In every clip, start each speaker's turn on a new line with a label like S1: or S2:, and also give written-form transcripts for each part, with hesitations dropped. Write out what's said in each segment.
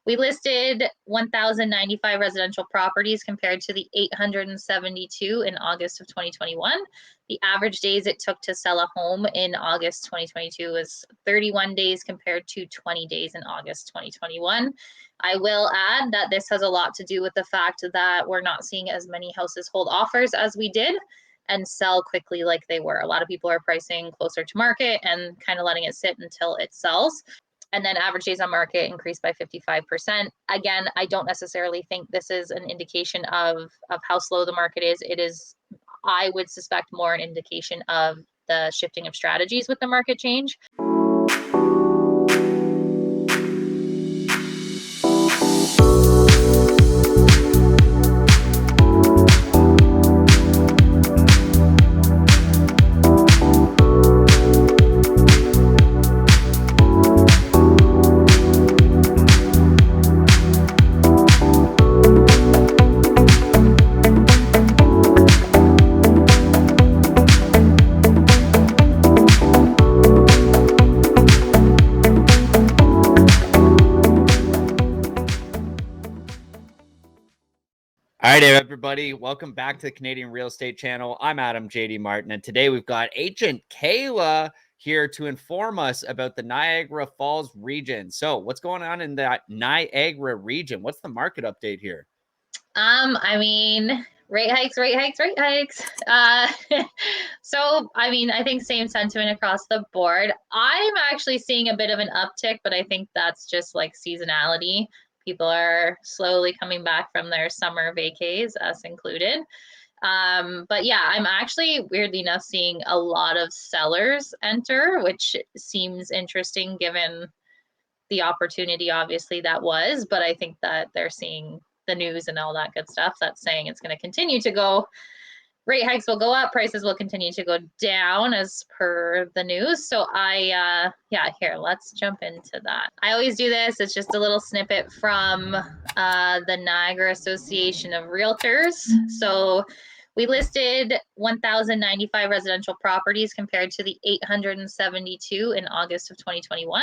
S1: We listed 1,095 residential properties compared to the 872 in August of 2021. The average days it took to sell a home in August 2022 was 31 days compared to 20 days in August 2021. I will add that this has a lot to do with the fact that we're not seeing as many houses hold offers as we did and sell quickly like they were. A lot of people are pricing closer to market and kind of letting it sit until it sells. And then average days on market increased by 55%. Again, I don't necessarily think this is an indication of how slow the market is. It is, I would suspect, more an indication of the shifting of strategies with the market change.
S2: All right, everybody. Welcome back to the Canadian Real Estate Channel. I'm Adam JD Martin, and today we've got Agent Kayla here to inform us about the Niagara Falls region. So what's going on in that Niagara region? What's the market update here?
S1: I mean, rate hikes. So, I mean, I think same sentiment across the board. I'm actually seeing a bit of an uptick, but I think that's just like seasonality. People are slowly coming back from their summer vacays, us included. But yeah, I'm actually weirdly enough seeing a lot of sellers enter, which seems interesting given the opportunity obviously that was, but I think that they're seeing the news and all that good stuff that's saying it's going to continue to go. Rate hikes will go up, prices will continue to go down as per the news. So yeah, here, let's jump into that. I always do this. It's just a little snippet from the Niagara Association of Realtors. So we listed 1,095 residential properties compared to the 872 in August of 2021.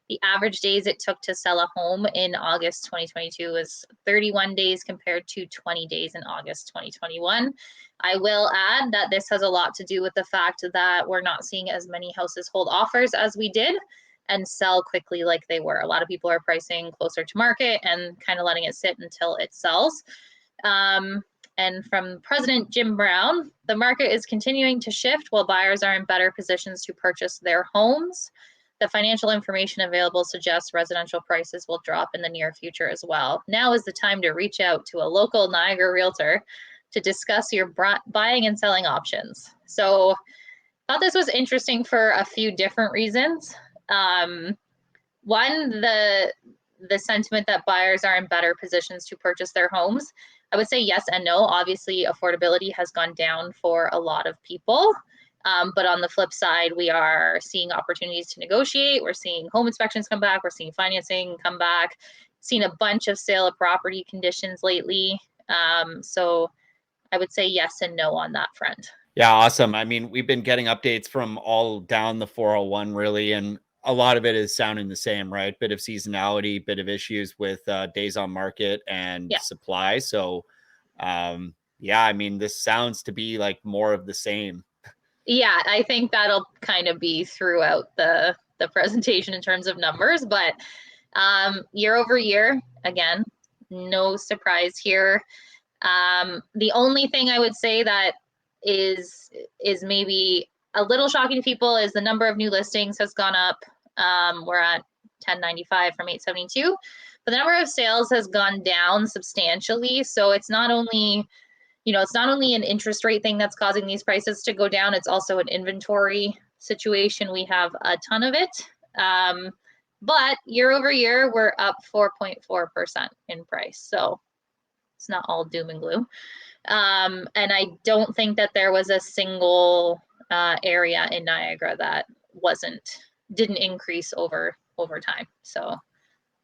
S1: The average days it took to sell a home in August 2022 was 31 days compared to 20 days in August 2021. I will add that this has a lot to do with the fact that we're not seeing as many houses hold offers as we did and sell quickly like they were. A lot of people are pricing closer to market and kind of letting it sit until it sells. And from President Jim Brown, the market is continuing to shift while buyers are in better positions to purchase their homes. The financial information available suggests residential prices will drop in the near future as well. Now is the time to reach out to a local Niagara realtor to discuss your buying and selling options. So I thought this was interesting for a few different reasons. One, the sentiment that buyers are in better positions to purchase their homes. I would say yes and no. Obviously, affordability has gone down for a lot of people. But on the flip side, we are seeing opportunities to negotiate. We're seeing home inspections come back. We're seeing financing come back. Seen a bunch of sale of property conditions lately. So I would say yes and no on that front.
S2: Yeah, awesome. I mean, we've been getting updates from all down the 401 really, and a lot of it is sounding the same, right? Bit of seasonality, bit of issues with days on market and supply. So, yeah, I mean, this sounds to be like more of the same.
S1: Yeah, I think that'll kind of be throughout the presentation in terms of numbers, but year over year, again, no surprise here. The only thing I would say that is maybe a little shocking to people is the number of new listings has gone up. We're at 1095 from 872, but the number of sales has gone down substantially. So it's not only, it's not only an interest rate thing that's causing these prices to go down, it's also an inventory situation. We have a ton of it. But year over year, we're up 4.4% in price. So it's not all doom and gloom. And I don't think that there was a single area in Niagara that didn't increase over time. So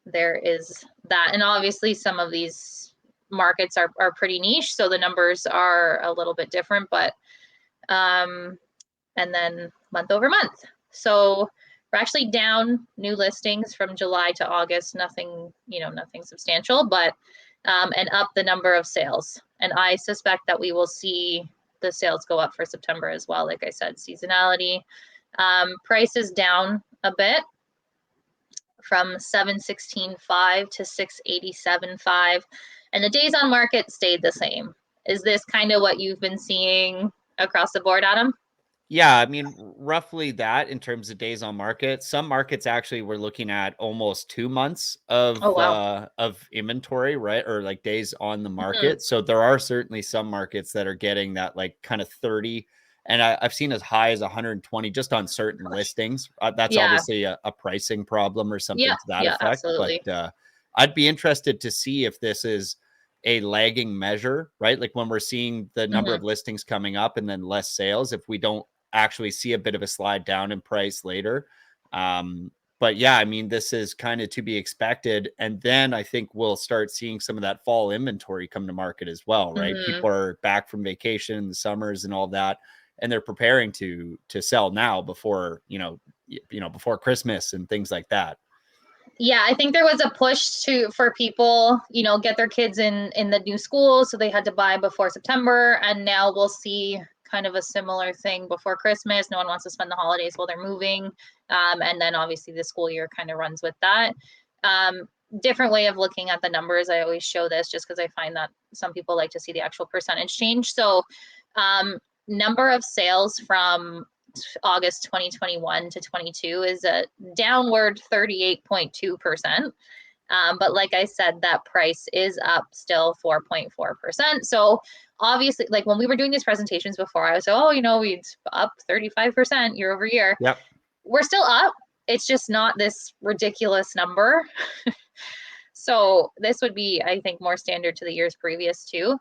S1: there is that. And obviously some of these markets are pretty niche, so the numbers are a little bit different, but and then month over month. So We're actually down new listings from July to August, nothing, nothing substantial, but and up the number of sales. And I suspect that we will see the sales go up for September as well. Like I said, seasonality. Price is down a bit from 716.5 to 687.5, and the days on market stayed the same. Is this kind of what you've been seeing across the board, Adam?
S2: Yeah, I mean, roughly that in terms of days on market. Some markets actually we're looking at almost 2 months
S1: Oh, wow.
S2: of inventory, right? Or like days on the
S1: Mhm.
S2: market. So there are certainly some markets that are getting that like kind of 30, and I've seen as high as 120 just on certain
S1: Gosh.
S2: listings. That's
S1: Yeah.
S2: obviously a pricing problem or something
S1: Yeah.
S2: to that
S1: Yeah.
S2: effect. But
S1: Absolutely.
S2: I'd be interested to see if this is a lagging measure, right? Like when we're seeing the number
S1: Hmm.
S2: of listings coming up and then less sales, if we don't actually see a bit of a slide down in price later. But yeah, I mean, this is kind of to be expected. And then I think we'll start seeing some of that fall inventory come to market as well, right?
S1: Hmm.
S2: People are back from vacation in the summers and all that, and they're preparing to sell now before, before Christmas and things like that.
S1: Yeah, I think there was a push to for people, get their kids in the new school, so they had to buy before September, and now we'll see kind of a similar thing before Christmas. No one wants to spend the holidays while they're moving, and then obviously the school year kind of runs with that. Um, Different way of looking at the numbers. I always show this just because I find that some people like to see the actual percentage change. So, number of sales from August 2021 to 22 is a downward 38.2%. But like I said, that price is up still 4.4%. So obviously, like when we were doing these presentations before, I was, we'd up 35% year over year.
S2: Yep.
S1: We're still up. It's just not this ridiculous number. So this would be, I think, more standard to the years previous too.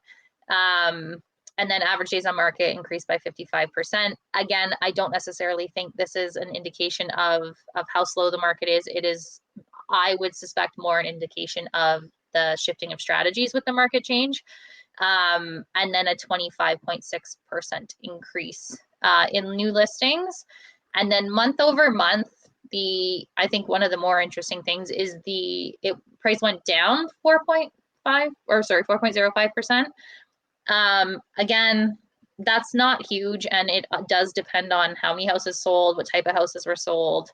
S1: Um, and then average days on market increased by 55%. Again, I don't necessarily think this is an indication of how slow the market is. It is, I would suspect, more an indication of the shifting of strategies with the market change. And then a 25.6% increase in new listings. And then month over month, I think one of the more interesting things is price went down 4.05%. Again, that's not huge, and it does depend on how many houses sold, what type of houses were sold.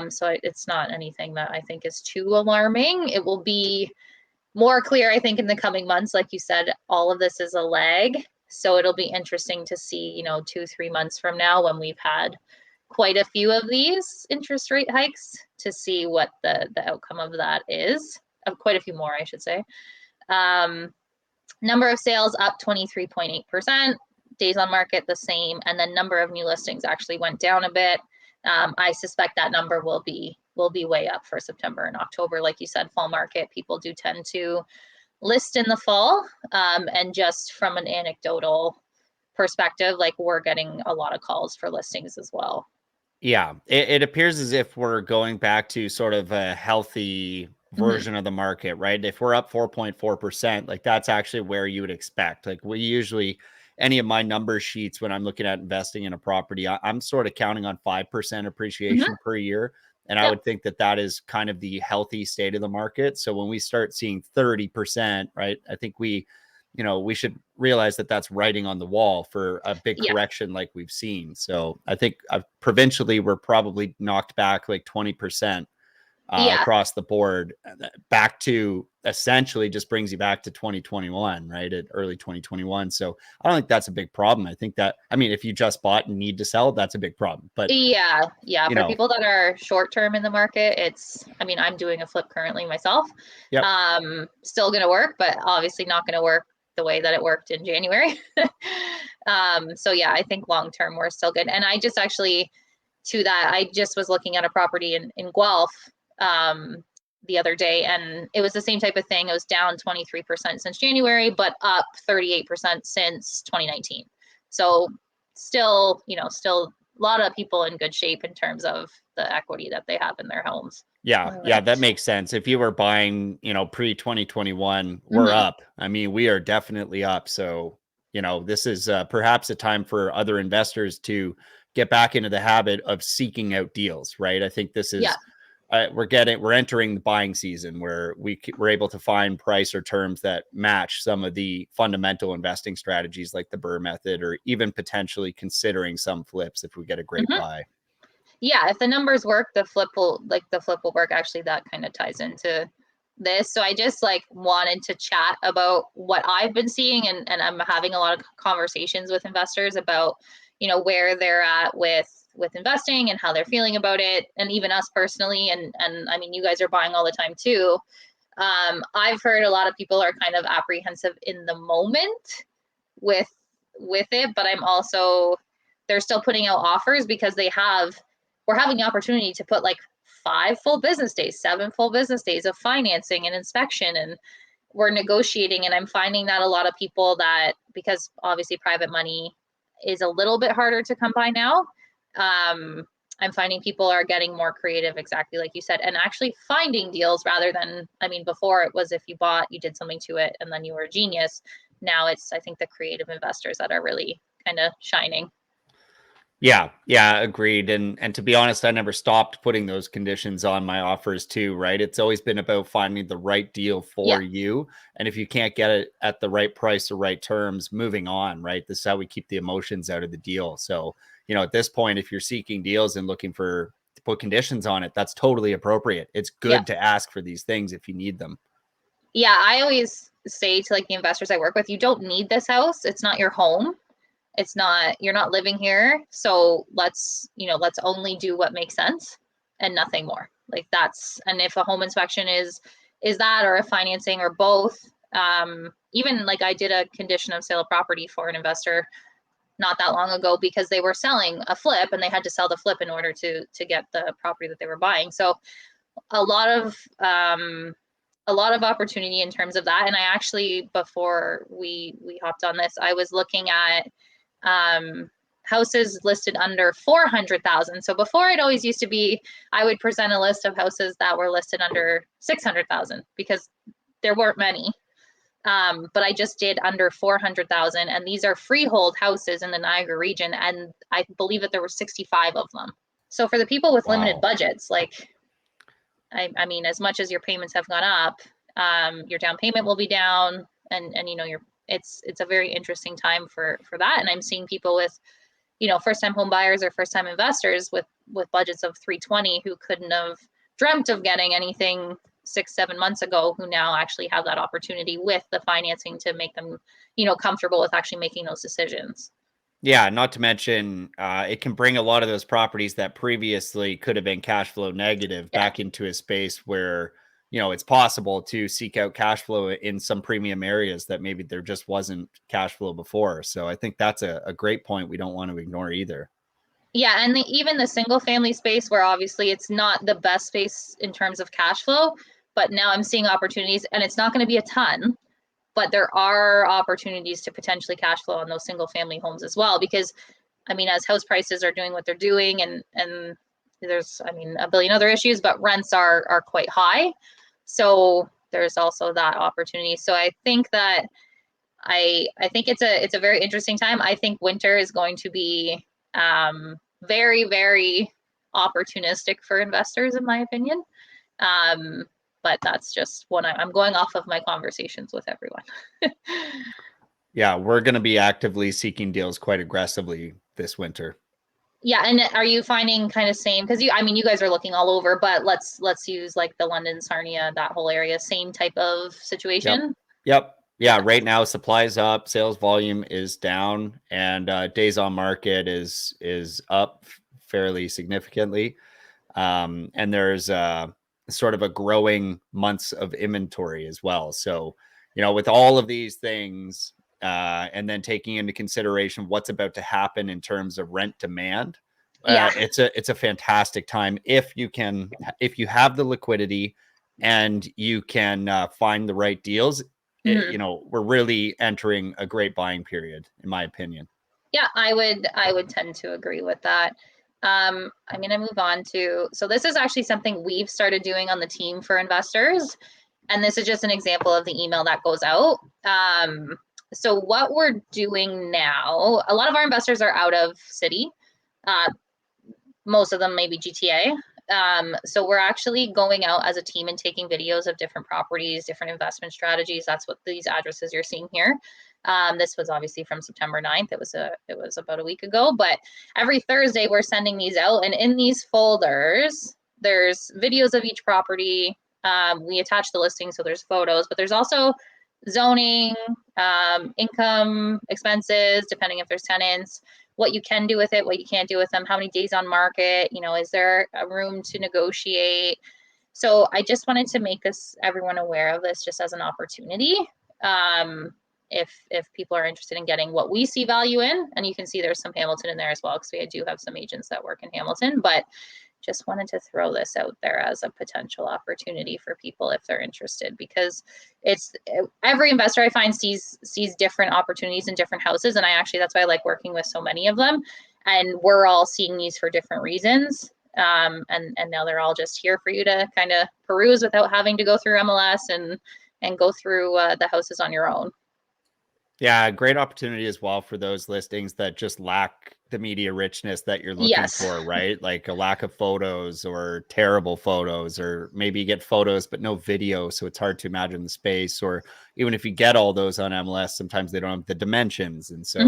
S1: So it's not anything that I think is too alarming. It will be more clear, I think, in the coming months. Like you said, all of this is a lag. So it'll be interesting to see, 2, 3 months from now when we've had quite a few of these interest rate hikes to see what the outcome of that is. Quite a few more, I should say. Number of sales up 23.8%. Days on market the same, and then number of new listings actually went down a bit. I suspect that number will be way up for September and October. Like you said, fall market, people do tend to list in the fall. And just from an anecdotal perspective, like we're getting a lot of calls for listings as well.
S2: Yeah, it appears as if we're going back to sort of a healthy
S1: Mm-hmm.
S2: version of the market, right? If we're up 4.4%, like that's actually where you would expect. Like we usually, any of my number sheets when I'm looking at investing in a property, I'm sort of counting on 5%
S1: Mm-hmm.
S2: appreciation per year. And I
S1: Yep.
S2: would think that that is kind of the healthy state of the market. So when we start seeing 30%, right, I think we should realize that that's writing on the wall for a big
S1: Yeah.
S2: correction like we've seen. So I think provincially, we're probably knocked back like 20%
S1: Yeah.
S2: across the board, back to essentially just brings you back to 2021, right? At early 2021. So I don't think that's a big problem. I think that, I mean, if you just bought and need to sell, that's a big problem. But,
S1: Yeah, yeah.
S2: you
S1: For
S2: know,
S1: people that are short term in the market, I mean, I'm doing a flip currently myself.
S2: yep.
S1: Still gonna work, but obviously not gonna work the way that it worked in January. So yeah, I think long term we're still good. And I just actually to that, I just was looking at a property in Guelph the other day, and it was the same type of thing. It was down 23% since January, but up 38% since 2019. So still, still a lot of people in good shape in terms of the equity that they have in their homes.
S2: Yeah,
S1: All
S2: yeah,
S1: right.
S2: that makes sense. If you were buying, pre 2021, we're
S1: Mm-hmm.
S2: up. I mean, we are definitely up. So, this is perhaps a time for other investors to get back into the habit of seeking out deals, right? I think this
S1: Yeah.
S2: is we're entering the buying season where we're able to find price or terms that match some of the fundamental investing strategies like the Burr method, or even potentially considering some flips if we get a great
S1: Mhm.
S2: buy.
S1: Yeah, if the numbers work, the flip will work. Actually, that kind of ties into this. So I just like wanted to chat about what I've been seeing, and I'm having a lot of conversations with investors about, where they're at with investing and how they're feeling about it, and even us personally. And I mean, you guys are buying all the time too. I've heard a lot of people are kind of apprehensive in the moment with with it, but I'm also, they're still putting out offers because we're having the opportunity to put like 5 full business days, 7 full business days of financing and inspection, and we're negotiating. And I'm finding that a lot of people, that because obviously private money is a little bit harder to come by now, um, I'm finding people are getting more creative, exactly like you said, and actually finding deals rather than, I mean, before it was if you bought, you did something to it, and then you were a genius. Now it's, I think, the creative investors that are really kind of shining.
S2: Yeah, agreed. And to be honest, I never stopped putting those conditions on my offers too, right? It's always been about finding the right deal
S1: Yeah,
S2: for you. And if you can't get it at the right price or right terms, moving on, right? This is how we keep the emotions out of the deal. So, at this point, if you're seeking deals and looking to put conditions on it, that's totally appropriate. It's
S1: yeah,
S2: good to ask for these things if you need them.
S1: yeah. I always say to like the investors I work with, you don't need this house. It's not your home. It's not, you're not living here. So let's only do what makes sense and nothing more. Like that's, and if a home inspection is that, or a financing, or both. Even like I did a condition of sale of property for an investor not that long ago because they were selling a flip and they had to sell the flip in order to get the property that they were buying. So a lot of opportunity in terms of that. And I actually, before we hopped on this, I was looking at houses listed under 400,000. So before, it always used to be I would present a list of houses that were listed under 600,000 because there weren't many. But I just did under 400,000, and these are freehold houses in the Niagara region, and I believe that there were 65 of them. So for the people with limited
S2: Wow.
S1: budgets, like I mean, as much as your payments have gone up, your down payment will be down, and it's a very interesting time for that. And I'm seeing people with first time home buyers or first time investors with budgets of 320 who couldn't have dreamt of getting anything 6-7 months ago, who now actually have that opportunity with the financing to make them comfortable with actually making those decisions.
S2: Yeah, not to mention, it can bring a lot of those properties that previously could have been cash flow negative
S1: Yeah.
S2: back into a space where, it's possible to seek out cash flow in some premium areas that maybe there just wasn't cash flow before. So I think that's a great point we don't want to ignore either.
S1: Yeah, and even the single family space, where obviously it's not the best space in terms of cash flow, but now I'm seeing opportunities, and it's not going to be a ton, but there are opportunities to potentially cash flow on those single family homes as well. Because I mean, as house prices are doing what they're doing, and there's, I mean, a billion other issues, but rents are quite high. So there's also that opportunity. So I think that I think it's a very interesting time. I think winter is going to be very, very opportunistic for investors, in my opinion. Um, but that's just when I'm going off of my conversations with everyone.
S2: Yeah, we're going to be actively seeking deals quite aggressively this winter.
S1: Yeah, and are you finding kind of same, because I mean, you guys are looking all over, but let's use like the London, Sarnia, that whole area, same type of
S2: Yep.
S1: situation?
S2: Yep.
S1: Yeah.
S2: Yeah. Right now, supply's up, sales volume is down, and days on market is up fairly significantly. And there's sort of a growing months of inventory as well. So, with all of these things, and then taking into consideration what's about to happen in terms of rent demand,
S1: Yeah.
S2: it's a fantastic time if you have the liquidity and you can find the right deals.
S1: Mhm.
S2: We're really entering a great buying period, in my opinion.
S1: Yeah, I would tend to agree with that. I'm gonna move on to, so this is actually something we've started doing on the team for investors, and this is just an example of the email that goes out. So what we're doing now, a lot of our investors are out of city. Uh, most of them maybe GTA. So we're actually going out as a team and taking videos of different properties, different investment strategies. That's what these addresses you're seeing here. This was obviously from September 9th. It was about a week ago, but every Thursday we're sending these out, and in these folders, there's videos of each property. We attach the listing, so there's photos, but there's also zoning, income, expenses, depending if there's tenants, what you can do with it, what you can't do with them, how many days on market, is there a room to negotiate? So I just wanted to make everyone aware of this just as an opportunity. If people are interested in getting what we see value in, and you can see there's some Hamilton in there as well, because we do have some agents that work in Hamilton, but just wanted to throw this out there as a potential opportunity for people if they're interested, because it's every investor I find sees different opportunities in different houses, and that's why I like working with so many of them, and we're all seeing these for different reasons. And now they're all just here for you to kind of peruse without having to go through MLS and go through the houses on your own.
S2: Yeah, great opportunity as well for those listings that just lack the media richness that you're looking
S1: Yes.
S2: for, right? Like a lack of photos or terrible photos, or maybe you get photos but no video, so it's hard to imagine the space. Or even if you get all those on MLS, sometimes they don't have the dimensions. And so,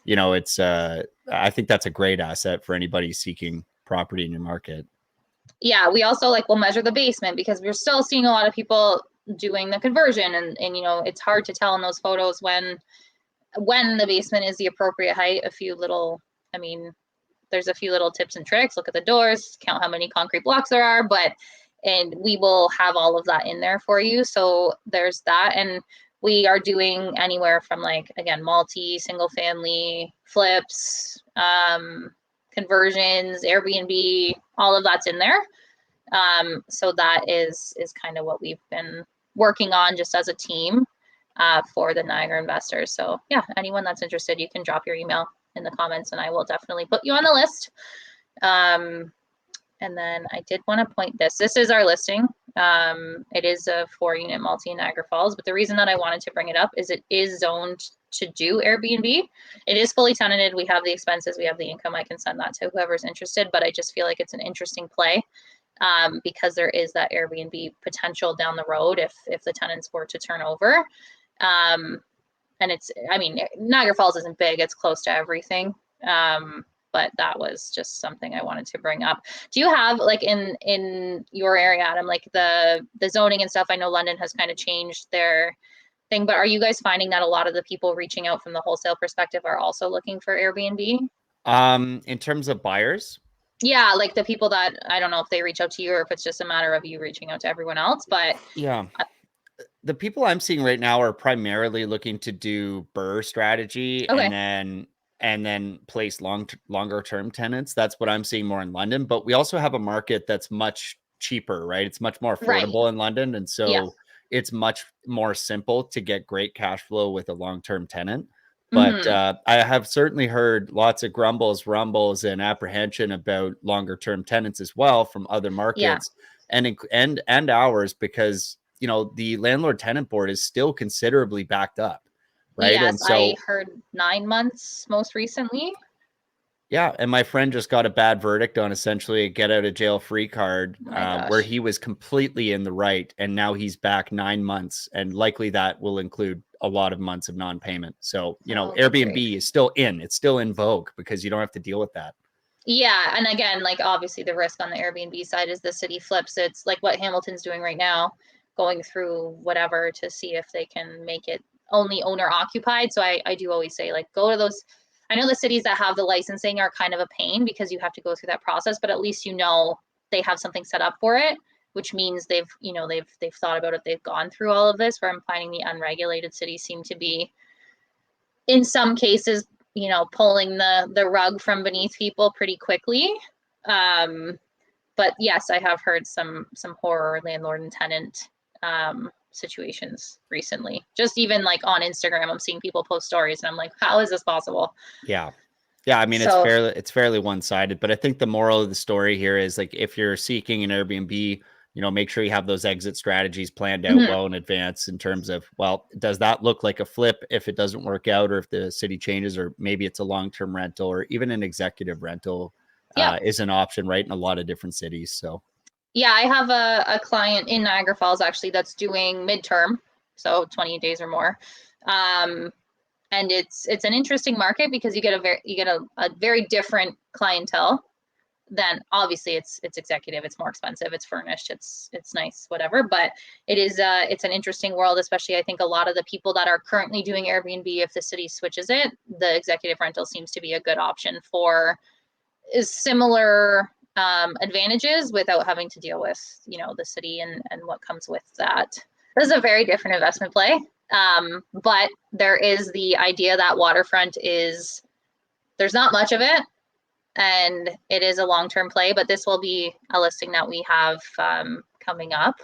S2: it's I think that's a great asset for anybody seeking property in your market.
S1: Yeah, we also we'll measure the basement, because we're still seeing a lot of people doing the conversion, and it's hard to tell in those photos when the basement is the appropriate height. There's a few little tips and tricks. Look at the doors, count how many concrete blocks there are, and we will have all of that in there for you. So there's that. And we are doing anywhere from again, multi, single family, flips, conversions, Airbnb, all of that's in there. So that is kind of what we've been working on just as a team for the Niagara investors. So yeah, anyone that's interested, you can drop your email in the comments and I will definitely put you on the list. And then I did want to point this is our listing. It is a 4-unit multi in Niagara Falls, but the reason that I wanted to bring it up is it is zoned to do Airbnb. It is fully tenanted. We have the expenses, we have the income. I can send that to whoever's interested, but I just feel like it's an interesting play because there is that Airbnb potential down the road if the tenants were to turn over. And Niagara Falls isn't big, it's close to everything. But that was just something I wanted to bring up. Do you have in your area, Adam, the zoning and stuff? I know London has kind of changed their thing, but are you guys finding that a lot of the people reaching out from the wholesale perspective are also looking for Airbnb?
S2: In terms of buyers?
S1: Yeah, the people that, I don't know if they reach out to you or if it's just a matter of you reaching out to everyone else, but
S2: yeah. The people I'm seeing right now are primarily looking to do BRRRR strategy,
S1: okay.
S2: and then place longer term tenants. That's what I'm seeing more in London. But we also have a market that's much cheaper, right? It's much more
S1: Right.
S2: affordable in London, and
S1: Yeah.
S2: so it's much more simple to get great cash flow with a long term tenant. But
S1: Mm-hmm.
S2: I have certainly heard lots of grumbles, rumbles, and apprehension about longer term tenants as well from other
S1: Yeah.
S2: markets and ours, because the landlord tenant board is still considerably backed up, right?
S1: Yes,
S2: And
S1: I
S2: so,
S1: heard 9 months most recently.
S2: yeah, and my friend just got a bad verdict on essentially a get out of jail free card,
S1: Oh my
S2: where
S1: gosh.
S2: he was completely in the right, and now he's back 9 months, and likely that will include a lot of months of non-payment. So,
S1: Oh, good grief.
S2: Airbnb is still in vogue because you don't have to deal with that.
S1: Yeah, and again, obviously the risk on the Airbnb side is the city flips. It's like what Hamilton's doing right now, going through whatever to see if they can make it only owner occupied. So I do always say go to those. I know the cities that have the licensing are kind of a pain because you have to go through that process, but at least they have something set up for it, which means they've thought about it, they've gone through all of this. Where I'm finding the unregulated cities seem to be, in some cases, pulling the rug from beneath people pretty quickly. But yes, I have heard some horror landlord and tenant situations recently. Just even on Instagram, I'm seeing people post stories, and I'm like, how is this possible?
S2: Yeah. Yeah, I mean
S1: So
S2: it's fairly one-sided, but I think the moral of the story here is if you're seeking an Airbnb, make sure you have those exit strategies planned out well in advance in terms of, well, does that look like a flip if it doesn't work out, or if the city changes, or maybe it's a long-term rental, or even an executive rental is an option, right, in a lot of different cities. So
S1: yeah, I have a client in Niagara Falls actually that's doing midterm, so 20 days or more. And it's an interesting market because you get a very different clientele. Then obviously it's executive, it's more expensive, it's furnished, it's nice, whatever. But it's an interesting world, especially I think a lot of the people that are currently doing Airbnb, if the city switches it, the executive rental seems to be a good option for similar advantages without having to deal with the city and what comes with that. This is a very different investment play, but there is the idea that waterfront there's not much of it, and it is a long-term play, but this will be a listing that we have coming up,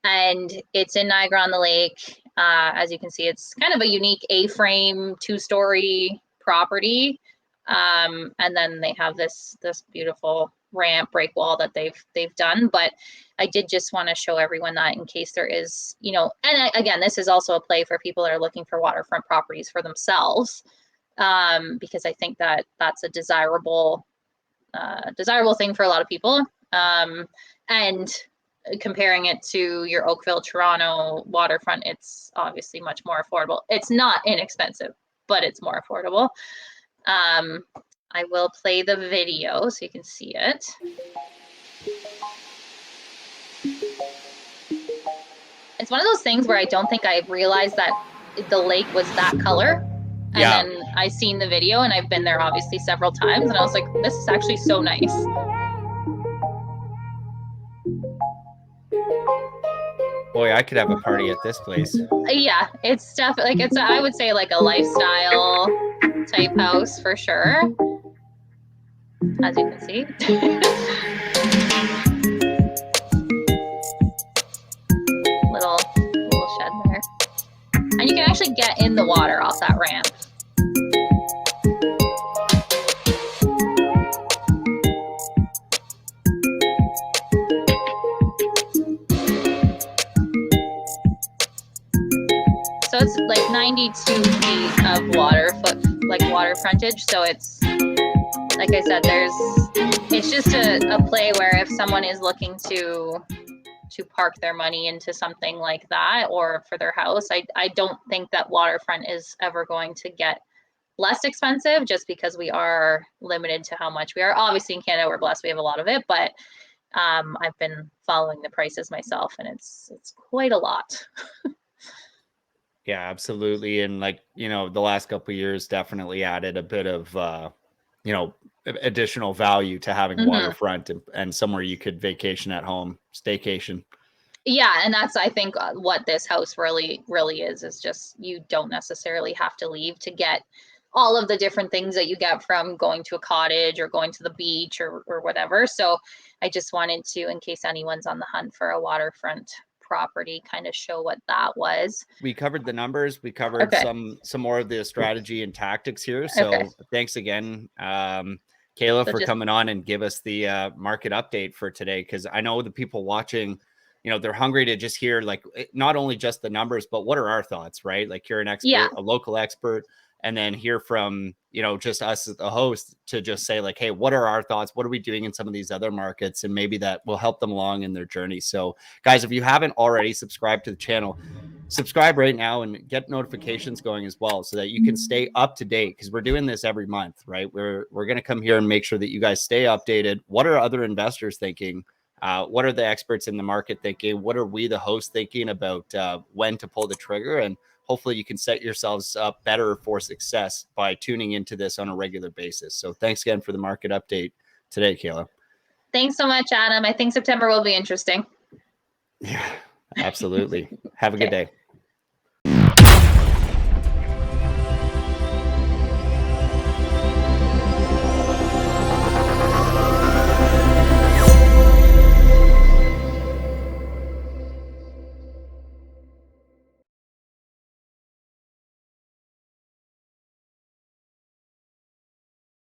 S1: and it's in Niagara-on-the-Lake. As you can see, it's kind of a unique A-frame 2-story property, and then they have this beautiful ramp break wall that they've done. But I did just want to show everyone that in case there is, and again, this is also a play for people that are looking for waterfront properties for themselves, because I think that that's a desirable thing for a lot of people. And comparing it to your Oakville, Toronto waterfront, it's obviously much more affordable. It's not inexpensive, but it's more affordable. I will play the video so you can see it. It's one of those things where I don't think I realized that the lake was that color. And then I seen the video, and I've been there obviously several times, and I was like, this is actually so nice.
S2: Boy, I could have a party at this place.
S1: Yeah, it's definitely like I would say like a lifestyle type house for sure. As you can see. little shed there. And you can actually get in the water off that ramp. So it's like 92 feet of water frontage. So it's, like I said, it's just a play where if someone is looking to park their money into something like that, or for their house, I don't think that waterfront is ever going to get less expensive, just because we are limited to how much we are. Obviously in Canada, we're blessed, we have a lot of it, but I've been following the prices myself, and it's quite a lot.
S2: Yeah, absolutely. And like, the last couple of years definitely added a bit of, additional value to having waterfront and somewhere you could vacation at home, staycation.
S1: Yeah, and that's, I think, what this house really is just, you don't necessarily have to leave to get all of the different things that you get from going to a cottage or going to the beach or whatever. So I just wanted to, in case anyone's on the hunt for a waterfront property, kind of show what that was.
S2: We covered the numbers. We covered some more of the strategy and tactics here. So thanks again, Kayla, for coming on and give us the market update for today. Because I know the people watching, they're hungry to just hear, like, not only just the numbers, but what are our thoughts, right? Like, you're an expert, a local expert, and then hear from, just us as the host to just say, like, hey, what are our thoughts? What are we doing in some of these other markets? And maybe that will help them along in their journey. So guys, if you haven't already subscribed to the channel, subscribe right now and get notifications going as well, so that you can stay up to date, because we're doing this every month, right? We're going to come here and make sure that you guys stay updated. What are other investors thinking? What are the experts in the market thinking? What are we, the host, thinking about when to pull the trigger? And hopefully you can set yourselves up better for success by tuning into this on a regular basis. So thanks again for the market update today, Kayla.
S1: Thanks so much, Adam. I think September will be interesting.
S2: Yeah, absolutely. Have a good day.